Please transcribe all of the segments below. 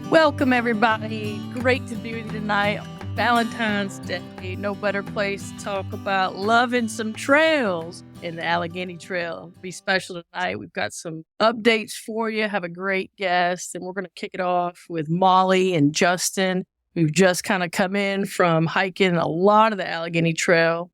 Welcome, everybody. Great to be with you tonight. Valentine's Day. No better place to talk about loving some trails in the Allegheny Trail. Be special tonight. We've got some updates for you. Have a great guest, and we're going to kick it off with Molly and Justin, who've just kind of come in from hiking a lot of the Allegheny Trail.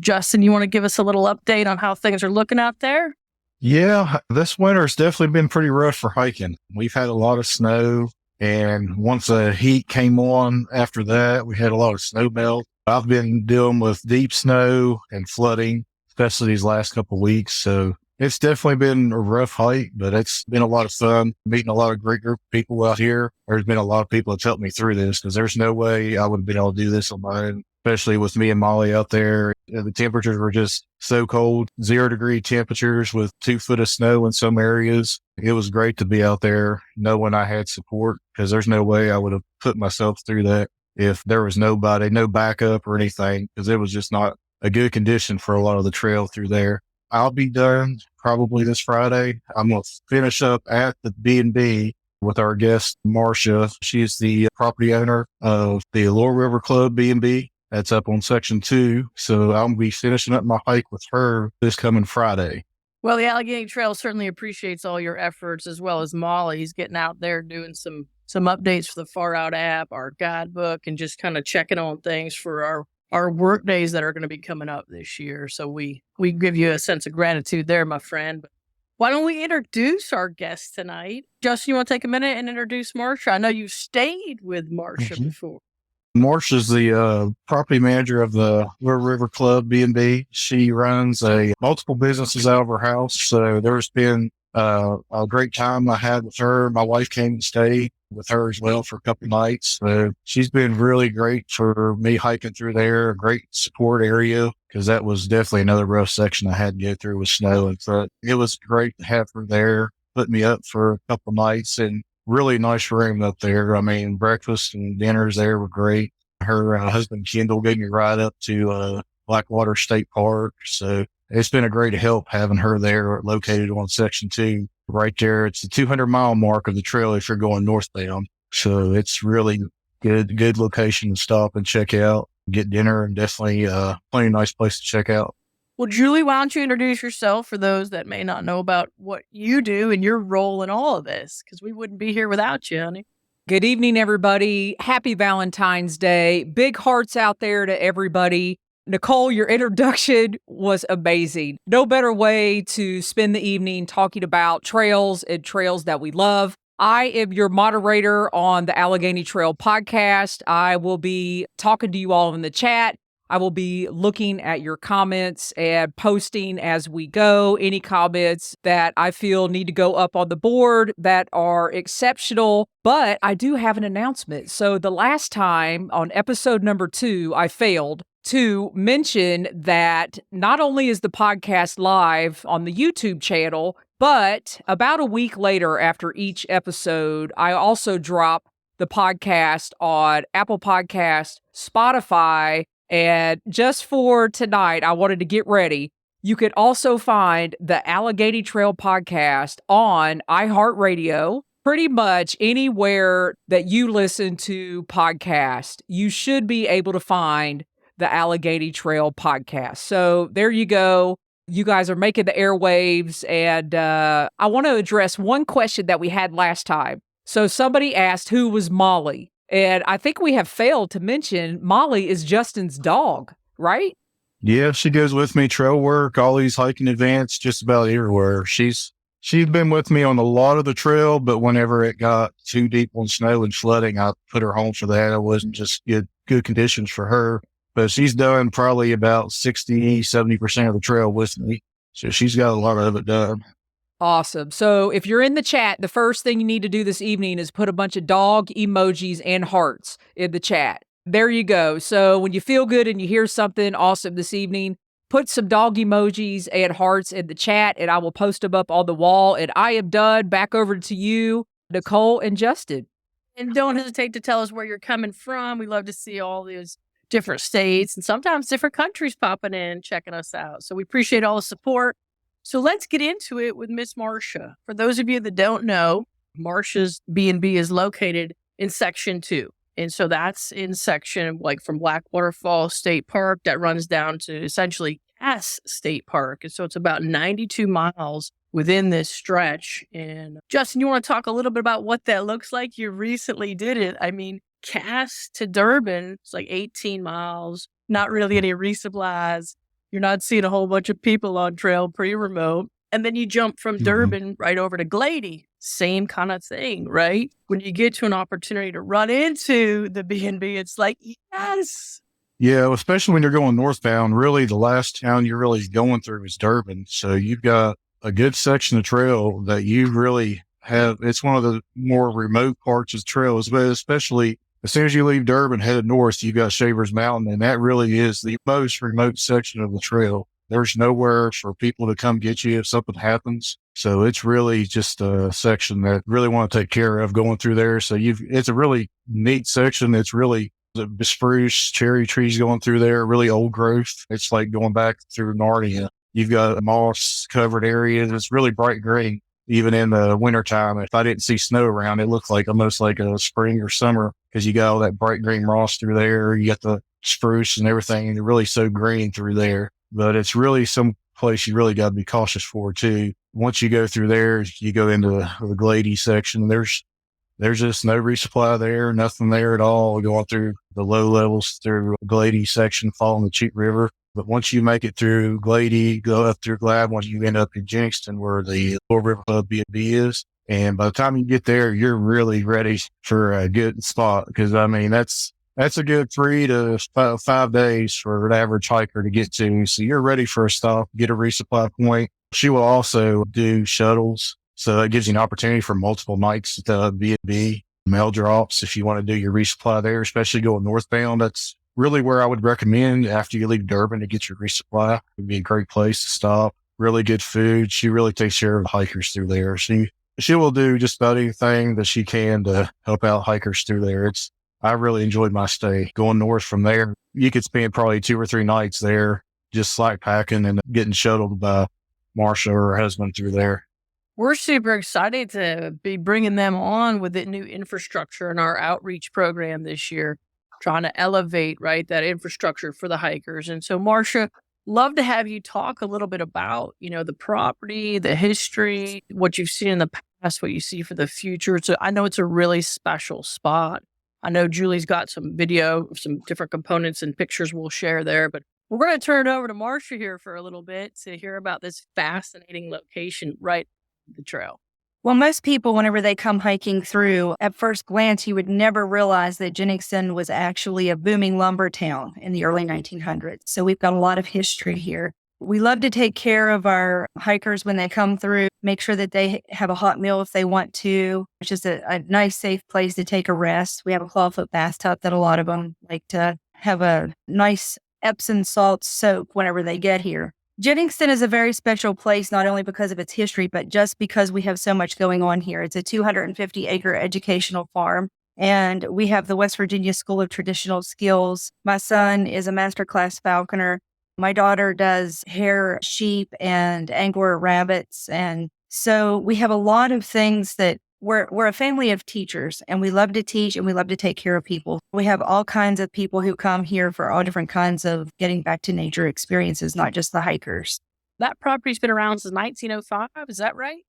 Justin, you want to give us a little update on how things are looking out there? Yeah, this winter's definitely been pretty rough for hiking. We've had a lot of snow. And once the heat came on after that, we had a lot of snow melt. I've been dealing with deep snow and flooding, especially these last couple of weeks. So it's definitely been a rough hike, but it's been a lot of fun meeting a lot of great group of people out here. There's been a lot of people that's helped me through this because there's no way I would have been able to do this on my own, especially with me and Molly out there. The temperatures were just so cold, 0-degree temperatures with 2 foot of snow in some areas. It was great to be out there knowing I had support because there's no way I would have put myself through that if there was nobody, no backup or anything, because it was just not a good condition for a lot of the trail through there. I'll be done probably this Friday. I'm going to finish up at the B&B with our guest, Marsha. She's the property owner of the Laurel River Club B&B. That's up on Section 2. So I'll be finishing up my hike with her this coming Friday. Well, the Allegheny Trail certainly appreciates all your efforts, as well as Molly's getting out there doing some updates for the Far Out app, our guidebook, and just kind of checking on things for our work days that are going to be coming up this year. So we give you a sense of gratitude there, my friend. But why don't we introduce our guest tonight? Justin, you want to take a minute and introduce Marsha? I know you've stayed with Marsha before. Marsha's the property manager of the Laurel River Club B&B. She runs multiple businesses out of her house. So there's been a great time I had with her. My wife came and stayed with her as well for a couple of nights. So she's been really great for me hiking through there, a great support area, because that was definitely another rough section I had to go through with snow. And so it was great to have her there, put me up for a couple of nights, and really nice room up there. I mean, breakfast and dinners there were great. Her husband, Kendall, gave me a ride up to Blackwater State Park. So it's been a great help having her there, located on Section 2 right there. It's the 200-mile mark of the trail if you're going northbound. So it's really good location to stop and check out, get dinner, and definitely plenty nice place to check out. Well, Julie, why don't you introduce yourself for those that may not know about what you do and your role in all of this? Because we wouldn't be here without you, honey. Good evening, everybody. Happy Valentine's Day. Big hearts out there to everybody. Nicolle, your introduction was amazing. No better way to spend the evening talking about trails and trails that we love. I am your moderator on the Allegheny Trail podcast. I will be talking to you all in the chat. I will be looking at your comments and posting as we go. Any comments that I feel need to go up on the board that are exceptional. But I do have an announcement. So the last time on episode number 2, I failed to mention that not only is the podcast live on the YouTube channel, but about a week later after each episode, I also drop the podcast on Apple Podcasts, Spotify. And just for tonight, I wanted to get ready. You could also find the Allegheny Trail podcast on iHeartRadio. Pretty much anywhere that you listen to podcasts, you should be able to find the Allegheny Trail podcast. So there you go. You guys are making the airwaves. And I want to address one question that we had last time. So somebody asked, who was Molly? And I think we have failed to mention Molly is Justin's dog, right? Yeah, she goes with me trail work, all these hiking events, just about everywhere. She's been with me on a lot of the trail, but whenever it got too deep on snow and flooding, I put her home for that. It wasn't just good conditions for her, but she's done probably about 60-70% of the trail with me. So she's got a lot of it done. Awesome. So if you're in the chat, the first thing you need to do this evening is put a bunch of dog emojis and hearts in the chat. There you go. So when you feel good and you hear something awesome this evening, put some dog emojis and hearts in the chat, and I will post them up on the wall. And I am done. Back over to you, Nicolle and Justin. And don't hesitate to tell us where you're coming from. We love to see all these different states and sometimes different countries popping in, checking us out. So we appreciate all the support. So let's get into it with Miss Marsha. For those of you that don't know, Marsha's B&B is located in section 2. And so that's in section like from Blackwater Falls State Park that runs down to essentially Cass State Park. And so it's about 92 miles within this stretch. And Justin, you want to talk a little bit about what that looks like? You recently did it. I mean, Cass to Durban, it's like 18 miles, not really any resupplies. You're not seeing a whole bunch of people on trail, pretty remote. And then you jump from Durban right over to Glady. Same kind of thing, right? When you get to an opportunity to run into the B&B, it's like, yes. Yeah, especially when you're going northbound, really the last town you're really going through is Durban. So you've got a good section of trail that you really have. It's one of the more remote parts of trails, but especially as soon as you leave Durban, headed north, you got Shavers Mountain, and that really is the most remote section of the trail. There's nowhere for people to come get you if something happens. So it's really just a section that really want to take care of going through there. So it's a really neat section. It's really the spruce, cherry trees going through there, really old growth. It's like going back through Narnia. You've got moss covered areas. It's really bright green. Even in the wintertime, if I didn't see snow around, it looked like almost like a spring or summer because you got all that bright green moss through there. You got the spruce and everything, and it's really so green through there. But it's really some place you really got to be cautious for too. Once you go through there, you go into the Glady section. There's just no resupply there, nothing there at all. Going through the low levels through Glady section, following the Cheat River. But once you make it through Glady, go up through Gladwin, you end up in Jenkston where the Lower River Club B&B is. And by the time you get there, you're really ready for a good spot. Because, I mean, that's a good 3 to 5 days for an average hiker to get to. So you're ready for a stop, get a resupply point. She will also do shuttles. So that gives you an opportunity for multiple nights at the B&B, mail drops if you want to do your resupply there, especially going northbound. That's really where I would recommend after you leave Durban to get your resupply. It would be a great place to stop. Really good food. She really takes care of the hikers through there. She will do just about anything that she can to help out hikers through there. I really enjoyed my stay going north from there. You could spend probably 2 or 3 nights there, just slack packing and getting shuttled by Marsha or her husband through there. We're super excited to be bringing them on with the new infrastructure in our outreach program this year, trying to elevate, right, that infrastructure for the hikers. And so, Marsha, love to have you talk a little bit about, the property, the history, what you've seen in the past, what you see for the future. So I know it's a really special spot. I know Julie's got some video, some different components and pictures we'll share there, but we're going to turn it over to Marsha here for a little bit to hear about this fascinating location right on the trail. Well, most people, whenever they come hiking through, at first glance, you would never realize that Jenningston was actually a booming lumber town in the early 1900s. So we've got a lot of history here. We love to take care of our hikers when they come through, make sure that they have a hot meal if they want to, which is a nice, safe place to take a rest. We have a clawfoot bathtub that a lot of them like to have a nice Epsom salt soak whenever they get here. Jenningston is a very special place, not only because of its history, but just because we have so much going on here. It's a 250-acre educational farm, and we have the West Virginia School of Traditional Skills. My son is a masterclass falconer. My daughter does hare, sheep, and angler rabbits. And so we have a lot of things that we're a family of teachers, and we love to teach and we love to take care of people. We have all kinds of people who come here for all different kinds of getting back to nature experiences, not just the hikers. That property's been around since 1905. Is that right?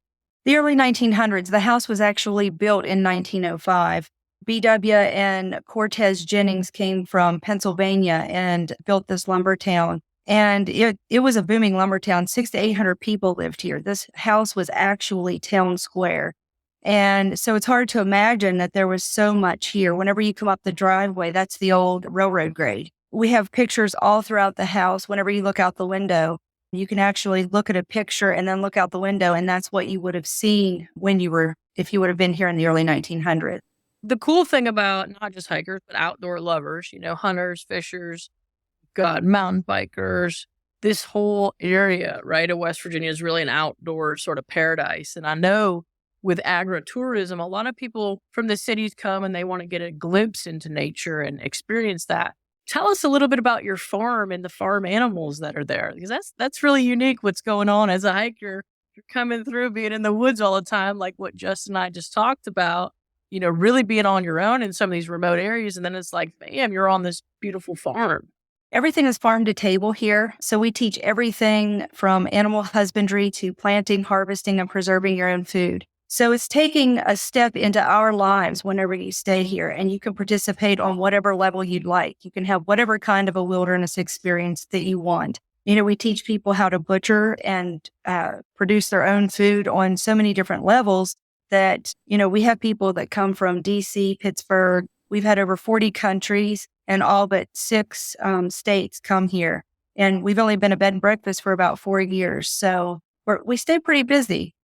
The early 1900s. The house was actually built in 1905. B.W. and Cortez Jennings came from Pennsylvania and built this lumber town. And it was a booming lumber town. 600 to 800 people lived here. This house was actually town square. And so it's hard to imagine that there was so much here. Whenever you come up the driveway, that's the old railroad grade. We have pictures all throughout the house. Whenever you look out the window, you can actually look at a picture and then look out the window. And that's what you would have seen if you would have been here in the early 1900s. The cool thing about not just hikers, but outdoor lovers, hunters, fishers, got mountain bikers, this whole area, right, of West Virginia is really an outdoor sort of paradise. And I know with agritourism, a lot of people from the cities come and they want to get a glimpse into nature and experience that. Tell us a little bit about your farm and the farm animals that are there, because that's really unique what's going on as a hiker. You're coming through, being in the woods all the time, like what Justin and I just talked about. really being on your own in some of these remote areas. And then it's like, bam, you're on this beautiful farm. Everything is farm to table here. So we teach everything from animal husbandry to planting, harvesting, and preserving your own food. So it's taking a step into our lives whenever you stay here, and you can participate on whatever level you'd like. You can have whatever kind of a wilderness experience that you want. We teach people how to butcher and produce their own food on so many different levels that, we have people that come from DC, Pittsburgh. We've had over 40 countries and all but 6 states come here. And we've only been a bed and breakfast for about 4 years. So we stay pretty busy.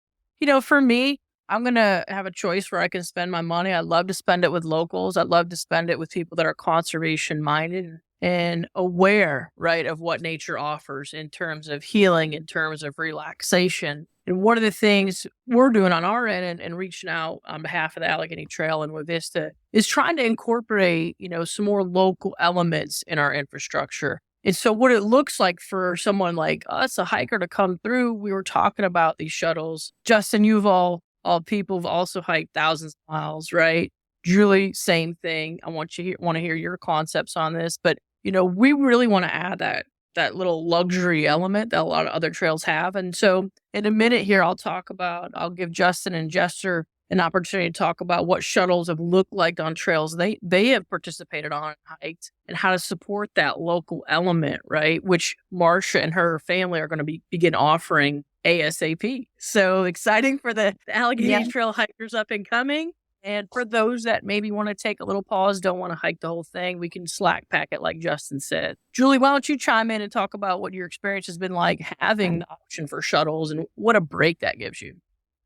For me, I'm going to have a choice where I can spend my money. I love to spend it with locals. I love to spend it with people that are conservation minded and aware, right, of what nature offers in terms of healing, in terms of relaxation. And one of the things we're doing on our end and reaching out on behalf of the Allegheny Trail and with Vista is trying to incorporate, some more local elements in our infrastructure. And so what it looks like for someone like us, a hiker, to come through, we were talking about these shuttles. Justin, you've all people have also hiked thousands of miles, right? Julie, same thing. I want to hear your concepts on this, but we really want to add that little luxury element that a lot of other trails have. And so in a minute here, I'll give Justin and Jester an opportunity to talk about what shuttles have looked like on trails they have participated on and hiked, and how to support that local element, right? Which Marsha and her family are going to begin offering ASAP. So exciting for the Allegheny Trail hikers up and coming. And for those that maybe want to take a little pause, don't want to hike the whole thing, we can slack pack it like Justin said. Julie, why don't you chime in and talk about what your experience has been like having the option for shuttles and what a break that gives you?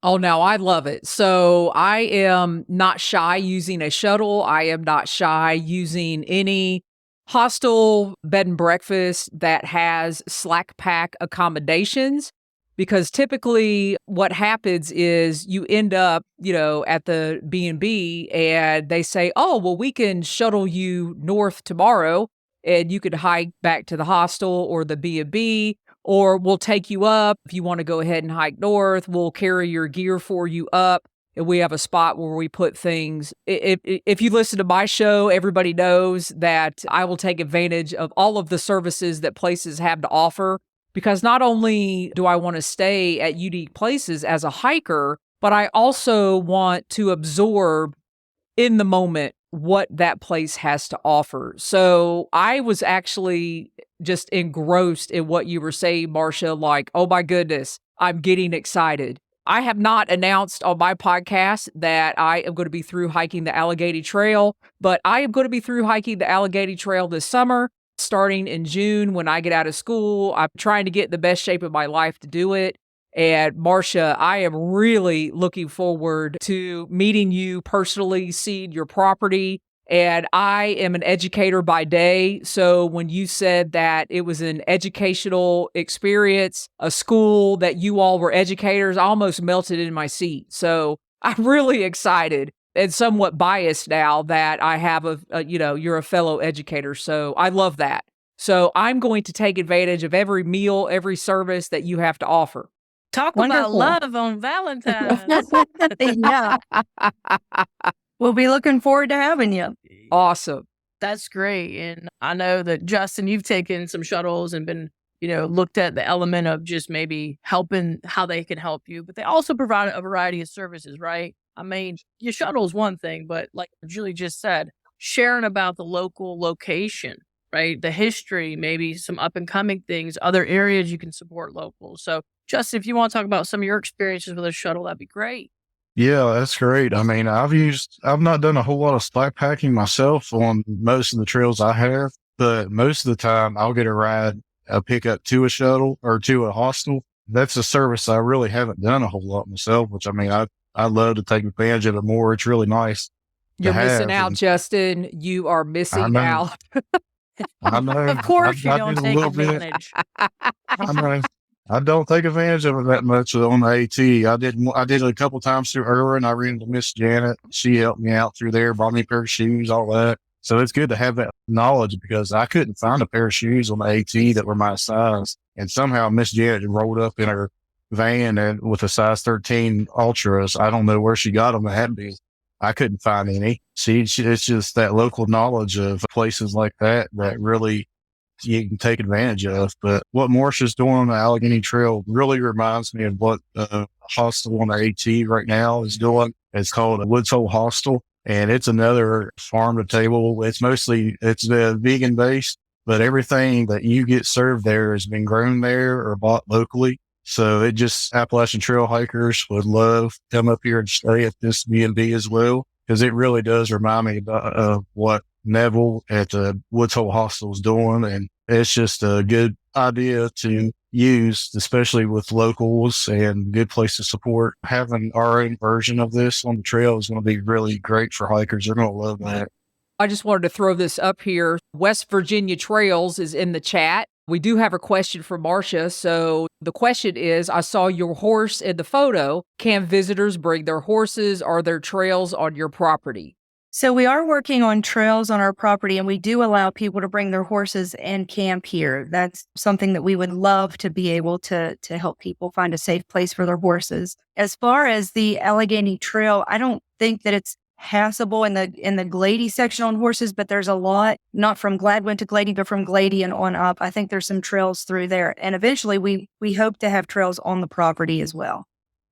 Oh, no, I love it. So I am not shy using a shuttle. I am not shy using any hostel bed and breakfast that has slack pack accommodations. Because typically what happens is you end up, at the B&B and they say, oh, well, we can shuttle you north tomorrow and you could hike back to the hostel or the B&B, or we'll take you up. If you want to go ahead and hike north, we'll carry your gear for you up. And we have a spot where we put things. If you listen to my show, everybody knows that I will take advantage of all of the services that places have to offer. Because not only do I want to stay at unique places as a hiker, but I also want to absorb in the moment what that place has to offer. So I was actually just engrossed in what you were saying, Marsha, like, oh my goodness, I'm getting excited. I have not announced on my podcast that I am going to be through hiking the Allegheny Trail, but I am going to be through hiking the Allegheny Trail this summer. Starting in June when I get out of school. I'm trying to get in the best shape of my life to do it. And Marsha, I am really looking forward to meeting you personally, seeing your property. And I am an educator by day. So when you said that it was an educational experience, a school that you all were educators, I almost melted in my seat. So I'm really excited. And somewhat biased now that I have you're a fellow educator. So I love that. So I'm going to take advantage of every meal, every service that you have to offer. Talk about love on Valentine's. Yeah. We'll be looking forward to having you. Awesome. That's great. And I know that Justin, you've taken some shuttles and been, looked at the element of just maybe helping how they can help you, but they also provide a variety of services, right? I mean, your shuttle is one thing, but like Julie just said, sharing about the local location, right? The history, maybe some up and coming things, other areas you can support locals. So Justin, if you want to talk about some of your experiences with a shuttle, that'd be great. Yeah, that's great. I mean, I've not done a whole lot of slack packing myself on most of the trails I have, but most of the time I'll get a pickup to a shuttle or to a hostel. That's a service I really haven't done a whole lot myself, which I love to take advantage of it more. It's really nice. You're missing out, Justin. You are missing out. I know. Of course you don't take advantage. I know. I don't take advantage of it that much on the AT. I did it a couple times through her, and I ran into Miss Janet. She helped me out through there, bought me a pair of shoes, all that. So it's good to have that knowledge because I couldn't find a pair of shoes on the AT that were my size. And somehow Miss Janet rolled up in her van and with a size 13 Ultras. I don't know where she got them. It had to be I couldn't find any. See, it's just that local knowledge of places like that that really you can take advantage of. But what Marsha's doing on the Allegheny Trail really reminds me of what the hostel on the AT right now is doing. It's called a Woods Hole Hostel, and it's another farm to table. It's vegan based, but everything that you get served there has been grown there or bought locally. So it just Appalachian Trail hikers would love to come up here and stay at this B&B as well, because it really does remind me of what Neville at the Woods Hole Hostel is doing. And it's just a good idea to use, especially with locals, and good place to support. Having our own version of this on the trail is going to be really great for hikers. They're going to love that. I just wanted to throw this up here. West Virginia Trails is in the chat. We do have a question for Marsha. So the question is, I saw your horse in the photo. Can visitors bring their horses? Are there trails on your property? So we are working on trails on our property, and we do allow people to bring their horses and camp here. That's something that we would love to be able to help people find a safe place for their horses. As far as the Allegheny Trail, I don't think that it's passable in the Glady section on horses, but there's a lot, not from Gladwin to Glady, but from Glady and on up. I think there's some trails through there. And eventually we hope to have trails on the property as well.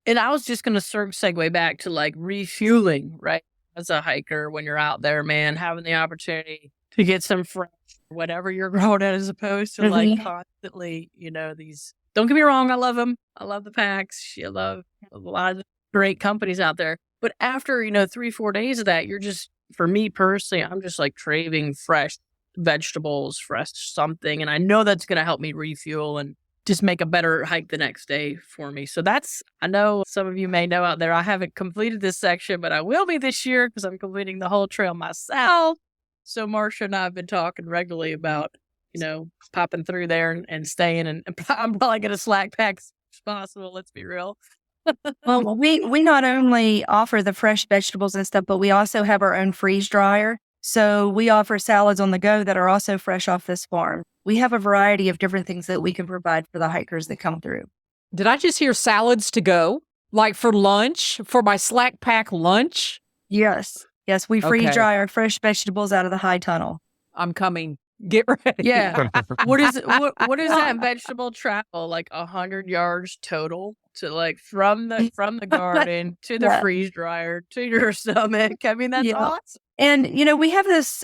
And I was just going to segue back to like refueling, right? As a hiker, when you're out there, man, having the opportunity to get some fresh, whatever you're growing at, as opposed to like constantly, these, don't get me wrong, I love them. I love the packs. I love a lot of great companies out there. But after, 3-4 days of that, you're just, for me personally, I'm just like craving fresh vegetables, fresh something. And I know that's going to help me refuel and just make a better hike the next day for me. So I know some of you may know out there, I haven't completed this section, but I will be this year because I'm completing the whole trail myself. So Marsha and I have been talking regularly about, popping through there and staying. And I'm probably going to slack pack as much as possible. Let's be real. Well, we not only offer the fresh vegetables and stuff, but we also have our own freeze dryer. So we offer salads on the go that are also fresh off this farm. We have a variety of different things that we can provide for the hikers that come through. Did I just hear salads to go? Like for lunch, for my slack pack lunch? Yes. Yes, we freeze dry our fresh vegetables out of the high tunnel. I'm coming. Get ready. Yeah. What is that vegetable travel? Like 100 yards total to like from the garden to the freeze dryer to your stomach. I mean, that's awesome. And, we have this,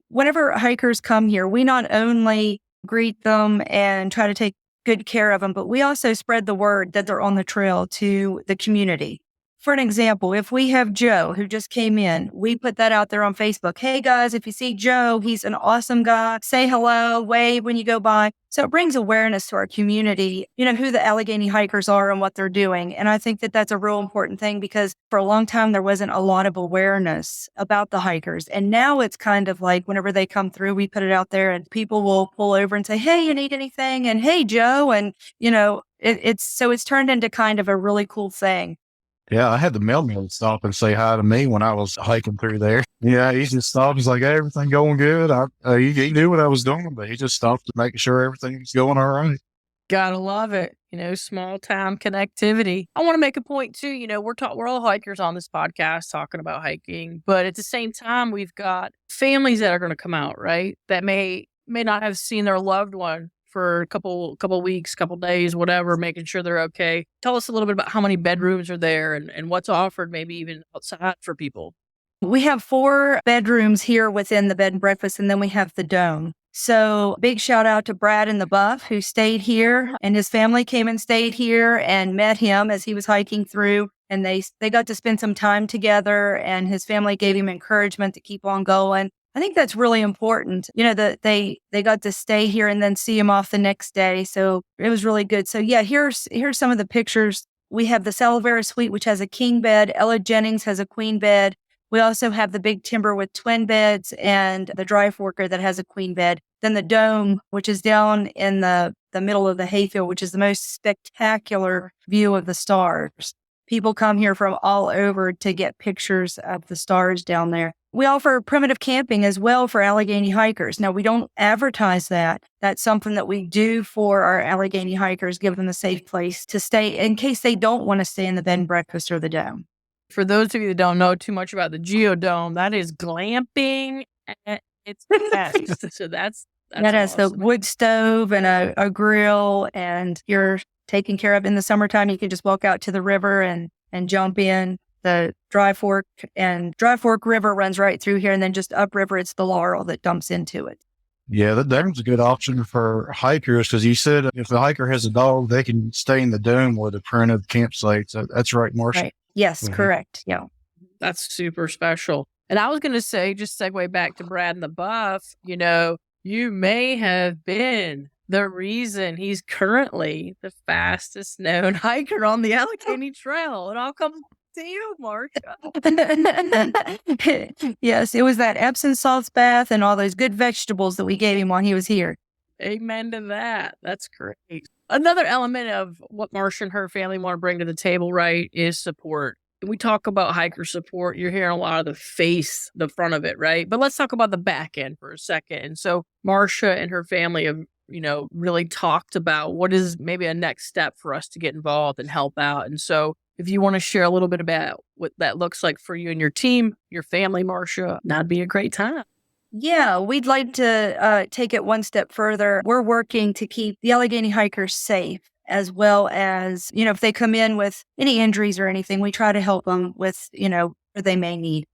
whenever hikers come here, we not only greet them and try to take good care of them, but we also spread the word that they're on the trail to the community. For an example, if we have Joe who just came in, we put that out there on Facebook. Hey guys, if you see Joe, he's an awesome guy. Say hello, wave when you go by. So it brings awareness to our community, who the Allegheny hikers are and what they're doing. And I think that that's a real important thing, because for a long time, there wasn't a lot of awareness about the hikers. And now it's kind of like whenever they come through, we put it out there and people will pull over and say, hey, you need anything? And hey, Joe. And, it's turned into kind of a really cool thing. Yeah, I had the mailman stop and say hi to me when I was hiking through there. Yeah, he just stopped. He's like, hey, everything going good? He knew what I was doing, but he just stopped to make sure everything's going all right. Gotta love it. Small town connectivity. I want to make a point too. We're all hikers on this podcast talking about hiking, but at the same time, we've got families that are going to come out, right? That may not have seen their loved one for a couple weeks, couple days, whatever, making sure they're okay. Tell us a little bit about how many bedrooms are there and what's offered, maybe even outside for people. We have 4 bedrooms here within the bed and breakfast, and then we have the dome. So big shout out to Brad and the Buff, who stayed here, and his family came and stayed here and met him as he was hiking through. And they got to spend some time together, and his family gave him encouragement to keep on going. I think that's really important, that they got to stay here and then see him off the next day. So it was really good. So yeah, here's some of the pictures. We have the Salavera Suite, which has a king bed. Ella Jennings has a queen bed. We also have the Big Timber with twin beds, and the Dry Forker that has a queen bed. Then the Dome, which is down in the middle of the hayfield, which is the most spectacular view of the stars. People come here from all over to get pictures of the stars down there. We offer primitive camping as well for Allegheny hikers. Now, we don't advertise that. That's something that we do for our Allegheny hikers, give them a safe place to stay in case they don't want to stay in the bed and breakfast or the dome. For those of you that don't know too much about the Geodome, that is glamping at its best. So that's That has the awesome. wood stove and a grill, and you're taken care of in the summertime. You can just walk out to the river and jump in. The Dry Fork River runs right through here, and then just upriver, it's the Laurel that dumps into it. Yeah, that was a good option for hikers because you said if the hiker has a dog, they can stay in the dome with a printed campsite. So that's right, Marsha. Right. Yes, correct. Yeah. That's super special. And I was going to say, just segue back to Brad and the Buff, you may have been the reason he's currently the fastest known hiker on the Allegheny Trail. It all comes to you, Marsha. Yes, it was that Epsom salts bath and all those good vegetables that we gave him while he was here. Amen to that. That's great. Another element of what Marsha and her family want to bring to the table, right, is support. We talk about hiker support. You're hearing a lot of the front of it, right? But let's talk about the back end for a second. And so Marsha and her family have, really talked about what is maybe a next step for us to get involved and help out. And so if you want to share a little bit about what that looks like for you and your team, your family, Marsha, that'd be a great time. Yeah, we'd like to take it one step further. We're working to keep the Allegheny hikers safe, as well as, if they come in with any injuries or anything, we try to help them with, what they may need.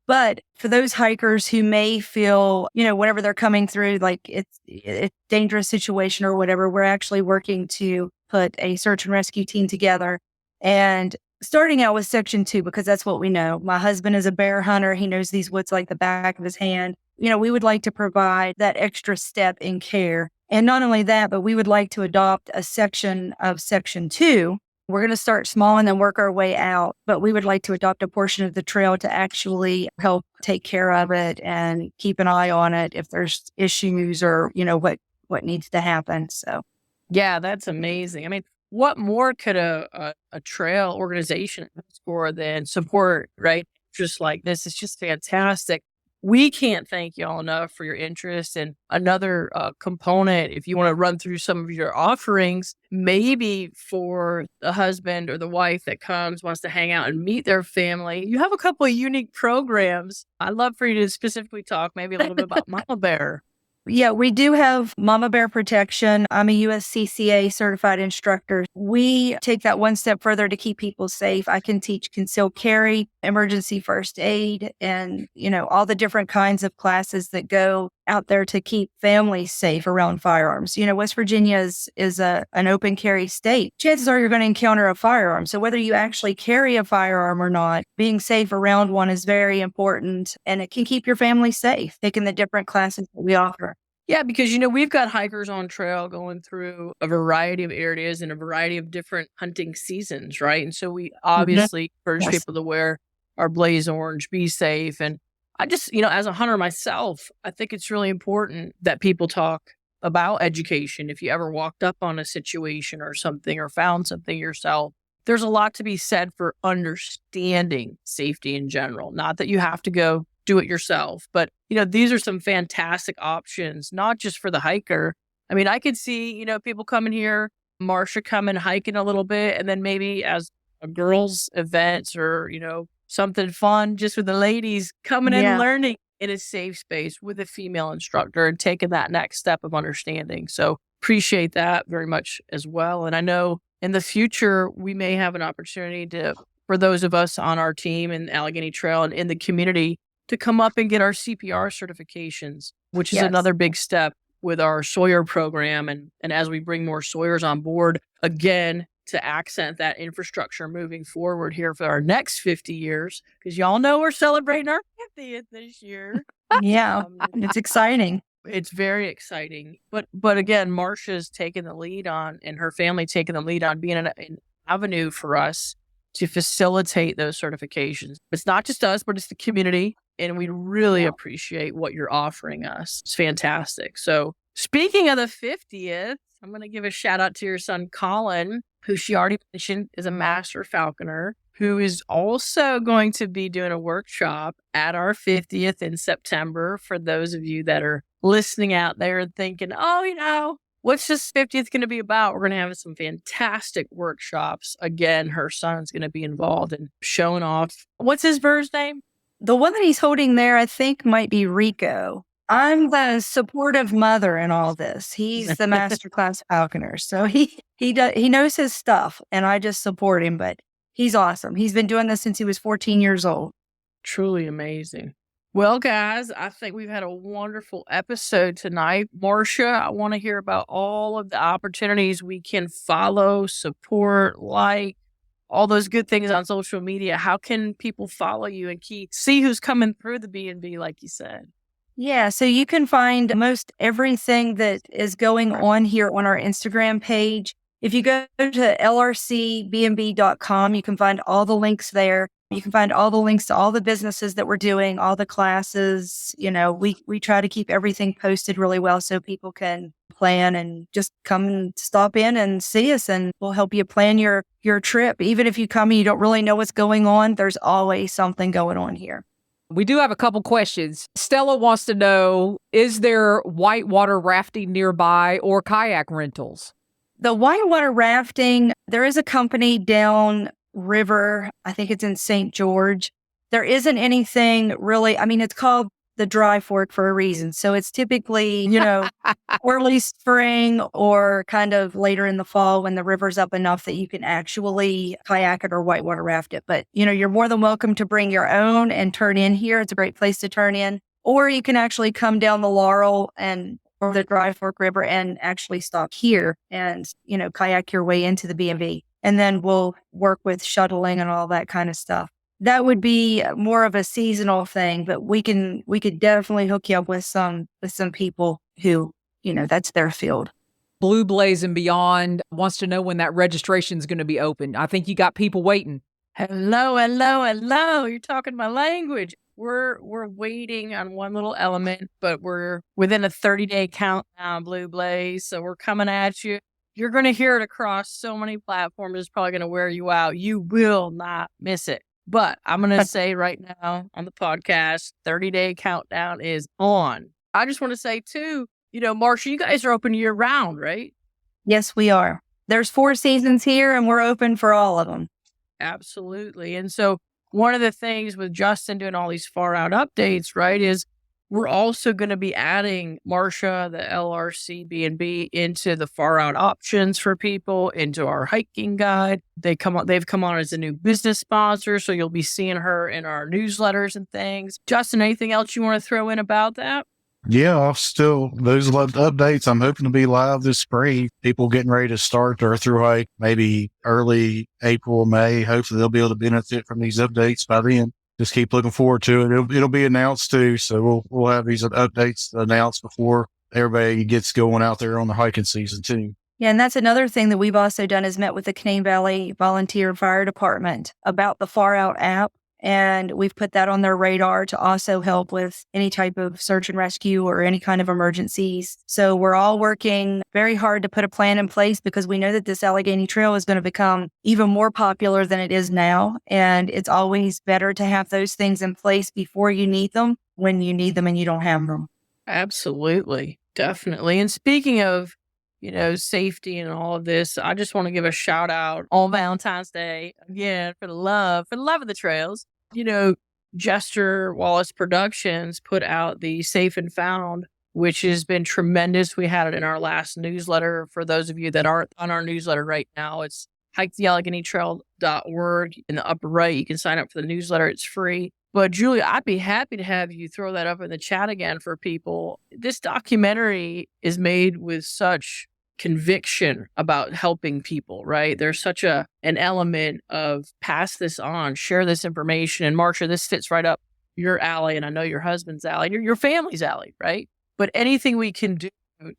But for those hikers who may feel, whenever they're coming through, like it's a dangerous situation or whatever, we're actually working to put a search and rescue team together. And starting out with Section 2, because that's what we know. My husband is a bear hunter. He knows these woods like the back of his hand. We would like to provide that extra step in care. And not only that, but we would like to adopt a section of Section 2. We're going to start small and then work our way out. But we would like to adopt a portion of the trail to actually help take care of it and keep an eye on it if there's issues or, what needs to happen. So, yeah, that's amazing. I mean, what more could a trail organization ask for than support, right? Just like this. It's just fantastic. We can't thank y'all enough for your interest. And another component, if you want to run through some of your offerings, maybe for the husband or the wife that wants to hang out and meet their family, you have a couple of unique programs. I'd love for you to specifically talk maybe a little bit about Mama Bear. Yeah, we do have Mama Bear Protection. I'm a USCCA certified instructor. We take that one step further to keep people safe. I can teach concealed carry, emergency first aid, and, all the different kinds of classes that go out there to keep families safe around firearms. West Virginia is an open carry state. Chances are you're going to encounter a firearm. So whether you actually carry a firearm or not, being safe around one is very important, and it can keep your family safe, taking the different classes that we offer. Yeah, because, we've got hikers on trail going through a variety of areas and a variety of different hunting seasons, right? And so we obviously encourage people to wear our blaze orange, be safe. And I just, as a hunter myself, I think it's really important that people talk about education. If you ever walked up on a situation or something or found something yourself, there's a lot to be said for understanding safety in general. Not that you have to go do it yourself, but these are some fantastic options, not just for the hiker. I mean, I could see, people coming here, Marsha coming hiking a little bit, and then maybe as a girls' event or, something fun just with the ladies coming in and learning in a safe space with a female instructor and taking that next step of understanding. So appreciate that very much as well. And I know in the future, we may have an opportunity for those of us on our team in Allegheny Trail and in the community to come up and get our CPR certifications, which is another big step with our Sawyer program. And as we bring more Sawyers on board, again, to accent that infrastructure moving forward here for our next 50 years, because y'all know we're celebrating our 50th this year. Yeah, it's exciting. It's very exciting. But again, Marsha's taken the lead on, and her family taking the lead on being an avenue for us to facilitate those certifications. It's not just us, but it's the community. And we really appreciate what you're offering us. It's fantastic. So speaking of the 50th, I'm going to give a shout out to your son, Colin, who she already mentioned is a master falconer, who is also going to be doing a workshop at our 50th in September. For those of you that are listening out there and thinking, What's this 50th going to be about? We're going to have some fantastic workshops. Again, her son's going to be involved in showing off. What's his bird's name? The one that he's holding there, I think, might be Rico. I'm the supportive mother in all this. He's the masterclass falconer. So he knows his stuff, and I just support him, but he's awesome. He's been doing this since he was 14 years old. Truly amazing. Well, guys, I think we've had a wonderful episode tonight. Marsha, I want to hear about all of the opportunities we can follow, support, like, all those good things on social media. How can people follow you and see who's coming through the B&B, like you said? Yeah, so you can find most everything that is going on here on our Instagram page. If you go to lrcbnb.com, you can find all the links there. You can find all the links to all the businesses that we're doing, all the classes. You know, we try to keep everything posted really well so people can plan and just come and stop in and see us, and we'll help you plan your trip. Even if you come and you don't really know what's going on, there's always something going on here. We do have a couple questions. Stella wants to know, is there whitewater rafting nearby or kayak rentals? The whitewater rafting, there is a company down river. I think it's in St. George. There isn't anything really. I mean, it's called the Dry Fork for a reason. So it's typically, early spring or kind of later in the fall when the river's up enough that you can actually kayak it or whitewater raft it. But, you're more than welcome to bring your own and turn in here. It's a great place to turn in. Or you can actually come down the Laurel or the Dry Fork River and actually stop here and, kayak your way into the B&B. And then we'll work with shuttling and all that kind of stuff. That would be more of a seasonal thing, but we could definitely hook you up with some people who, that's their field. Blue Blaze and Beyond wants to know when that registration is going to be open. I think you got people waiting. Hello. You're talking my language. We're waiting on one little element, but we're within a 30-day countdown, Blue Blaze. So we're coming at you. You're going to hear it across so many platforms. It's probably going to wear you out. You will not miss it. But I'm going to say right now on the podcast, 30-day countdown is on. I just want to say, too, Marsha, you guys are open year round, right? Yes, we are. There's 4 seasons here, and we're open for all of them. Absolutely. And so one of the things with Justin doing all these far out updates, right, is we're also going to be adding Marsha, the LRC B&B, into the far out options for people, into our hiking guide. They've come on as a new business sponsor, so you'll be seeing her in our newsletters and things. Justin, anything else you want to throw in about that? Yeah, those updates. I'm hoping to be live this spring. People getting ready to start their thru hike, maybe early April, May. Hopefully they'll be able to benefit from these updates by then. Just keep looking forward to it. It'll be announced too. So we'll have these updates announced before everybody gets going out there on the hiking season too. Yeah, and that's another thing that we've also done is met with the Canaan Valley Volunteer Fire Department about the Far Out app. And we've put that on their radar to also help with any type of search and rescue or any kind of emergencies. So we're all working very hard to put a plan in place because we know that this Allegheny Trail is going to become even more popular than it is now. And it's always better to have those things in place before you need them when you need them and you don't have them. Absolutely. Definitely. And speaking of, safety and all of this, I just want to give a shout out on Valentine's Day again for the love of the trails. Jester Wallace Productions put out the Safe and Found, which has been tremendous. We had it in our last newsletter. For those of you that aren't on our newsletter right now, it's hikethealleghenytrail.org. In the upper right, you can sign up for the newsletter. It's free. But Julia, I'd be happy to have you throw that up in the chat again for people. This documentary is made with such conviction about helping people, right? There's such an element of pass this on, share this information. And Marsha, this fits right up your alley, and I know your husband's alley, your family's alley, right? But anything we can do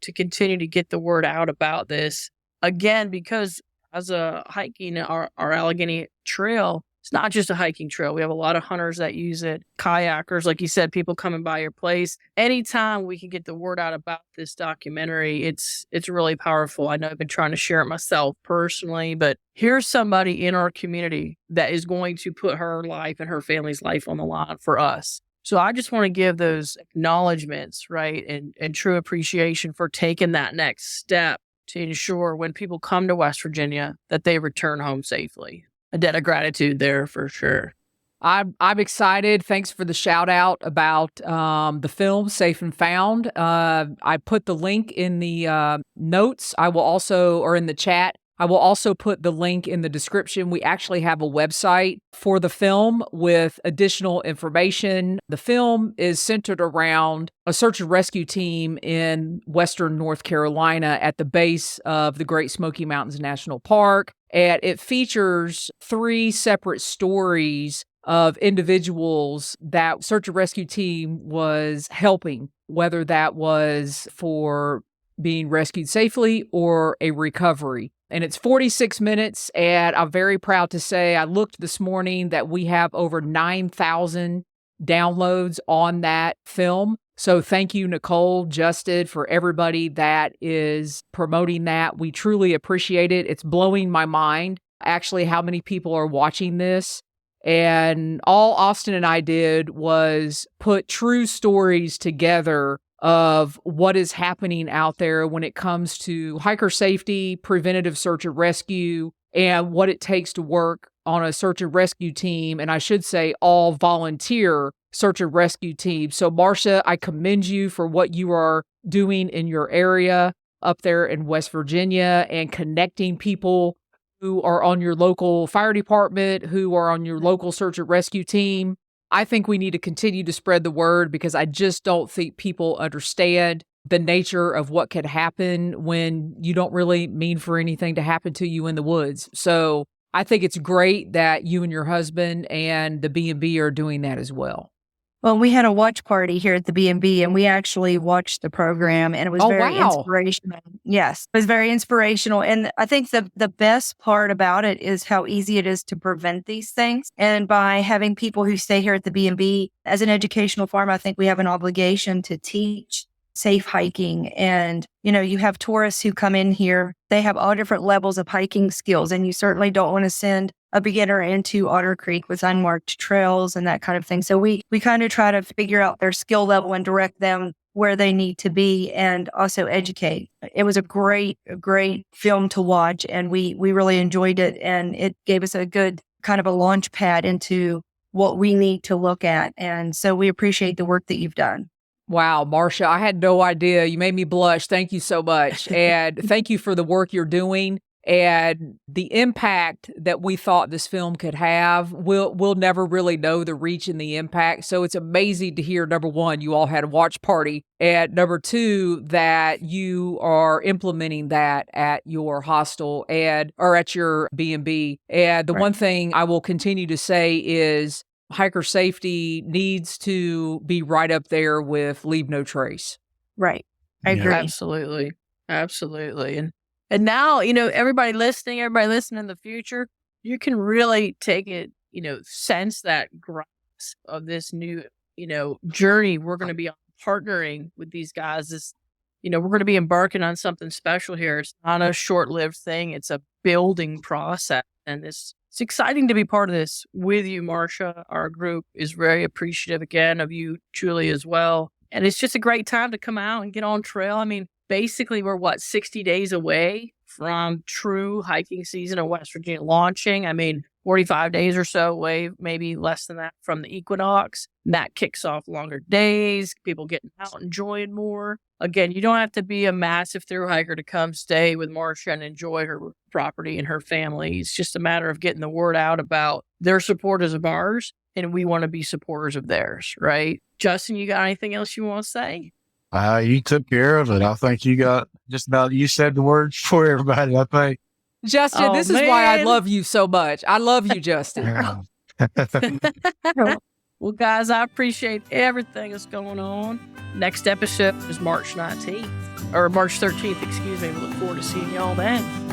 to continue to get the word out about this, again, because as a hiking our Allegheny Trail, it's not just a hiking trail. We have a lot of hunters that use it, kayakers, like you said, people coming by your place. Anytime we can get the word out about this documentary, it's really powerful. I know I've been trying to share it myself personally, but here's somebody in our community that is going to put her life and her family's life on the line for us. So I just want to give those acknowledgments, right, and true appreciation for taking that next step to ensure when people come to West Virginia that they return home safely. A debt of gratitude there for sure. I'm excited. Thanks for the shout out about the film Safe and Found. I put the link in the notes. I will also, or in the chat, I will also put the link in the description. We actually have a website for the film with additional information. The film is centered around a search and rescue team in Western North Carolina at the base of the Great Smoky Mountains National Park. And it features 3 separate stories of individuals that search and rescue team was helping, whether that was for being rescued safely or a recovery. And it's 46 minutes, and I'm very proud to say I looked this morning that we have over 9,000 downloads on that film. So thank you, Nicolle, Justin, for everybody that is promoting that. We truly appreciate it. It's blowing my mind, actually, how many people are watching this. And all Austin and I did was put true stories together of what is happening out there when it comes to hiker safety, preventative search and rescue, and what it takes to work on a search and rescue team. And I should say all volunteer search and rescue team. So Marsha, I commend you for what you are doing in your area up there in West Virginia and connecting people who are on your local fire department, who are on your local search and rescue team. I think we need to continue to spread the word because I just don't think people understand the nature of what could happen when you don't really mean for anything to happen to you in the woods. So I think it's great that you and your husband and the B&B are doing that as well. Well, we had a watch party here at the B&B, and we actually watched the program, and it was very inspirational. Yes, it was very inspirational. And I think the best part about it is how easy it is to prevent these things. And by having people who stay here at the B&B, as an educational farm, I think we have an obligation to teach safe hiking. And, you have tourists who come in here. They have all different levels of hiking skills, and you certainly don't want to send a beginner into Otter Creek with unmarked trails and that kind of thing. So we kind of try to figure out their skill level and direct them where they need to be and also educate. It was a great film to watch, and we really enjoyed it. And it gave us a good kind of a launch pad into what we need to look at. And so we appreciate the work that you've done. Wow, Marsha, I had no idea. You made me blush. Thank you so much. And thank you for the work you're doing. And the impact that we thought this film could have, we'll never really know the reach and the impact. So it's amazing to hear, number one, you all had a watch party, and number two, that you are implementing that at your hostel or at your B&B. And the one thing I will continue to say is hiker safety needs to be right up there with leave no trace. Right. I agree. Absolutely. And now, everybody listening in the future, you can really take it, sense that grasp of this new, journey we're going to be partnering with these guys. We're going to be embarking on something special here. It's not a short-lived thing. It's a building process. And it's exciting to be part of this with you, Marsha. Our group is very appreciative, again, of you, Julie, as well. And it's just a great time to come out and get on trail. I mean, basically, we're 60 days away from true hiking season in West Virginia launching. 45 days or so away, maybe less than that from the equinox. And that kicks off longer days, people getting out, enjoying more. Again, you don't have to be a massive thru hiker to come stay with Marsha and enjoy her property and her family. It's just a matter of getting the word out about their supporters of ours, and we want to be supporters of theirs, right? Justin, you got anything else you want to say? You took care of it. I think you got you said the words for everybody, I think. Justin, this is why I love you so much. I love you, Justin. Well, guys, I appreciate everything that's going on. Next episode is March 19th, or March 13th, excuse me. We look forward to seeing y'all then.